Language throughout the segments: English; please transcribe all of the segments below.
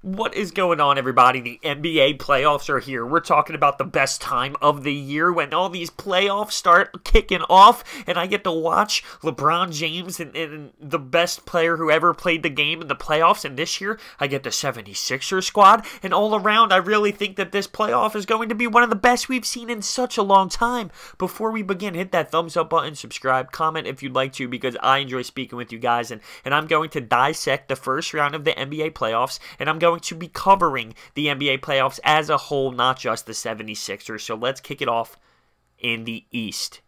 What is going on, everybody? The NBA playoffs are here. We're talking about the best time of the year when all these playoffs start kicking off, and I get to watch LeBron James and the best player who ever played the game in the playoffs, and this year I get the 76ers squad, and all around I really think that this playoff is going to be one of the best we've seen in such a long time. Before we begin, hit that thumbs up button, subscribe, comment if you'd like to, because I enjoy speaking with you guys, and I'm going to dissect the first round of the NBA playoffs, and I'm going to be covering the NBA playoffs as a whole, not just the 76ers. So let's kick it off in the East.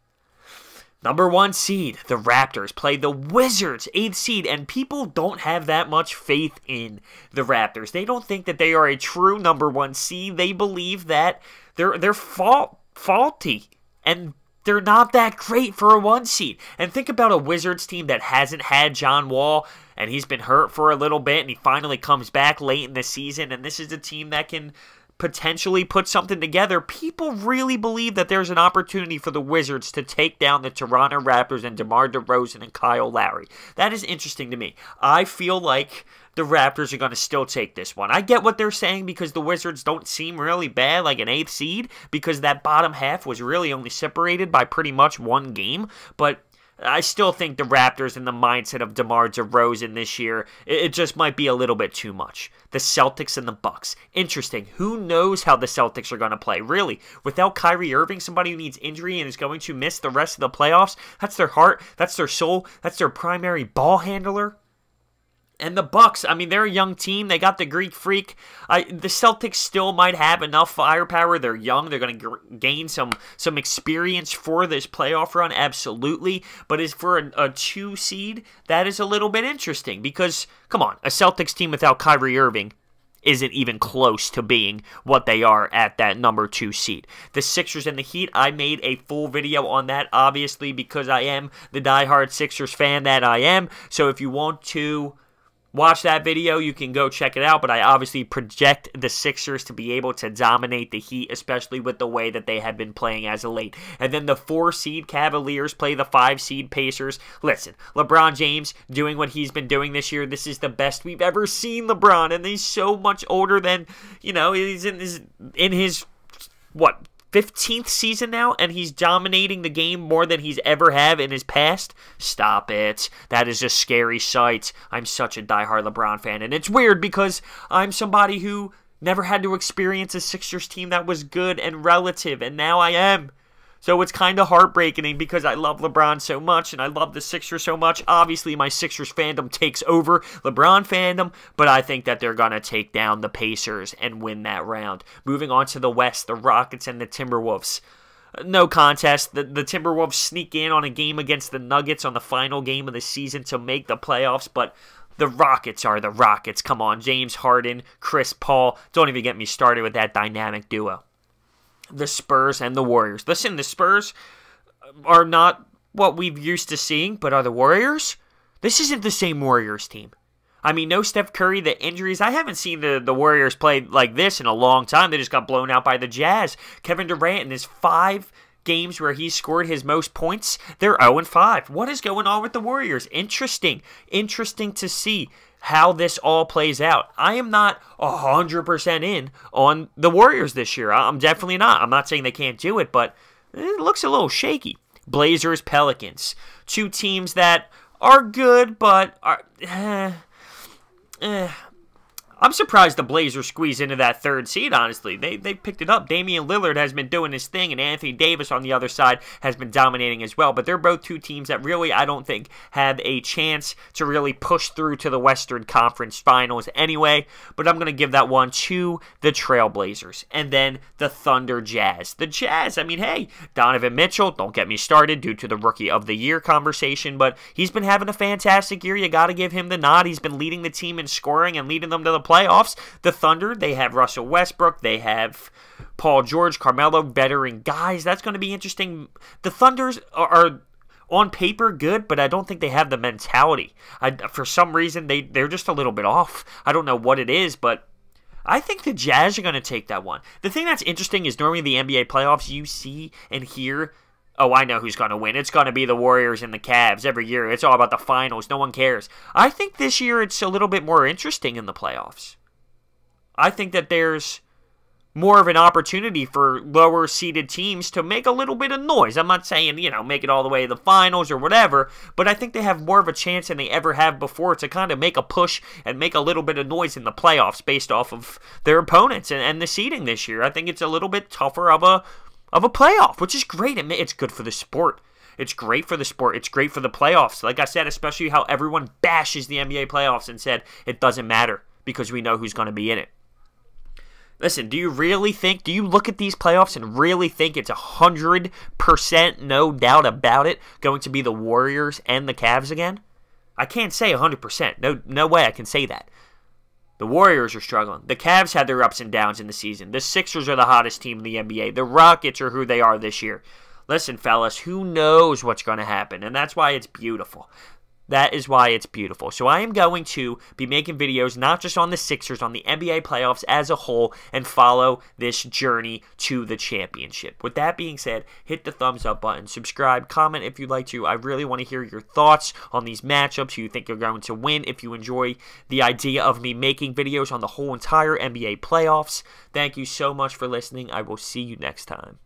Number 1 seed, the Raptors, play the Wizards, 8th seed, and people don't have that much faith in the Raptors. They don't think that they are a true number 1 seed. They believe that they're faulty, and they're not that great for a 1 seed. And think about a Wizards team that hasn't had John Wall, and he's been hurt for a little bit, and he finally comes back late in the season, and this is a team that can potentially put something together. People really believe that there's an opportunity for the Wizards to take down the Toronto Raptors and DeMar DeRozan and Kyle Lowry. That is interesting to me. I feel like the Raptors are going to still take this one. I get what they're saying because the Wizards don't seem really bad, like an 8th seed, because that bottom half was really only separated by pretty much 1 game, but I still think the Raptors and the mindset of DeMar DeRozan this year, it just might be a little bit too much. The Celtics and the Bucks. Interesting. Who knows how the Celtics are going to play? Really, without Kyrie Irving, somebody who needs injury and is going to miss the rest of the playoffs, that's their heart, that's their soul, that's their primary ball handler. And the Bucks, I mean, they're a young team. They got the Greek Freak. The Celtics still might have enough firepower. They're young. They're going to gain some experience for this playoff run, absolutely. But as for a 2 seed, that is a little bit interesting because, come on, a Celtics team without Kyrie Irving isn't even close to being what they are at that number 2 seed. The Sixers and the Heat, I made a full video on that, obviously, because I am the diehard Sixers fan that I am. So if you want to watch that video, you can go check it out, but I obviously project the Sixers to be able to dominate the Heat, especially with the way that they have been playing as of late. And then the 4 seed Cavaliers play the 5 seed Pacers. Listen, LeBron James doing what he's been doing this year, this is the best we've ever seen LeBron, and he's so much older than, you know, he's in his what, 15th season now, and he's dominating the game more than he's ever have in his past? Stop it. That is a scary sight. I'm such a diehard LeBron fan, and it's weird because I'm somebody who never had to experience a Sixers team that was good and relative, and now I am. So it's kind of heartbreaking because I love LeBron so much and I love the Sixers so much. Obviously, my Sixers fandom takes over LeBron fandom, but I think that they're going to take down the Pacers and win that round. Moving on to the West, the Rockets and the Timberwolves. No contest. The Timberwolves sneak in on a game against the Nuggets on the final game of the season to make the playoffs, but the Rockets are the Rockets. Come on, James Harden, Chris Paul. Don't even get me started with that dynamic duo. The Spurs and the Warriors. Listen, the Spurs are not what we've used to seeing, but are the Warriors? This isn't the same Warriors team. I mean, no Steph Curry, the injuries. I haven't seen the Warriors play like this in a long time. They just got blown out by the Jazz. Kevin Durant in his 5 games where he scored his most points, they're 0-5. What is going on with the Warriors? Interesting. Interesting to see how this all plays out. I am not 100% in on the Warriors this year. I'm definitely not. I'm not saying they can't do it, but it looks a little shaky. Blazers, Pelicans. 2 teams that are good, but are I'm surprised the Blazers squeezed into that 3rd seed, honestly. They picked it up. Damian Lillard has been doing his thing, and Anthony Davis on the other side has been dominating as well. But they're both 2 teams that really, I don't think, have a chance to really push through to the Western Conference Finals anyway. But I'm going to give that one to the Trailblazers. And then the Thunder Jazz. The Jazz, I mean, hey, Donovan Mitchell, don't get me started due to the Rookie of the Year conversation, but he's been having a fantastic year. You got to give him the nod. He's been leading the team in scoring and leading them to the playoffs. The Thunder, they have Russell Westbrook, they have Paul George, Carmelo, veteran guys. That's going to be interesting. The Thunders are on paper good, but I don't think they have the mentality. For some reason, they're just a little bit off. I don't know what it is, but I think the Jazz are going to take that one. The thing that's interesting is normally the NBA playoffs, you see and hear, oh, I know who's going to win. It's going to be the Warriors and the Cavs every year. It's all about the finals. No one cares. I think this year it's a little bit more interesting in the playoffs. I think that there's more of an opportunity for lower seeded teams to make a little bit of noise. I'm not saying, make it all the way to the finals or whatever, but I think they have more of a chance than they ever have before to kind of make a push and make a little bit of noise in the playoffs based off of their opponents and the seeding this year. I think it's a little bit tougher of a playoff, which is great. It's good for the sport. It's great for the sport. It's great for the playoffs. Like I said, especially how everyone bashes the NBA playoffs and said it doesn't matter because we know who's going to be in it. Listen, do you look at these playoffs and really think it's 100%, no doubt about it, going to be the Warriors and the Cavs again? I can't say 100%. No way I can say that. The Warriors are struggling. The Cavs had their ups and downs in the season. The Sixers are the hottest team in the NBA. The Rockets are who they are this year. Listen, fellas, who knows what's going to happen? And that's why it's beautiful. That is why it's beautiful. So I am going to be making videos not just on the Sixers, on the NBA playoffs as a whole, and follow this journey to the championship. With that being said, hit the thumbs up button, subscribe, comment if you'd like to. I really want to hear your thoughts on these matchups, who you think are going to win, if you enjoy the idea of me making videos on the whole entire NBA playoffs. Thank you so much for listening. I will see you next time.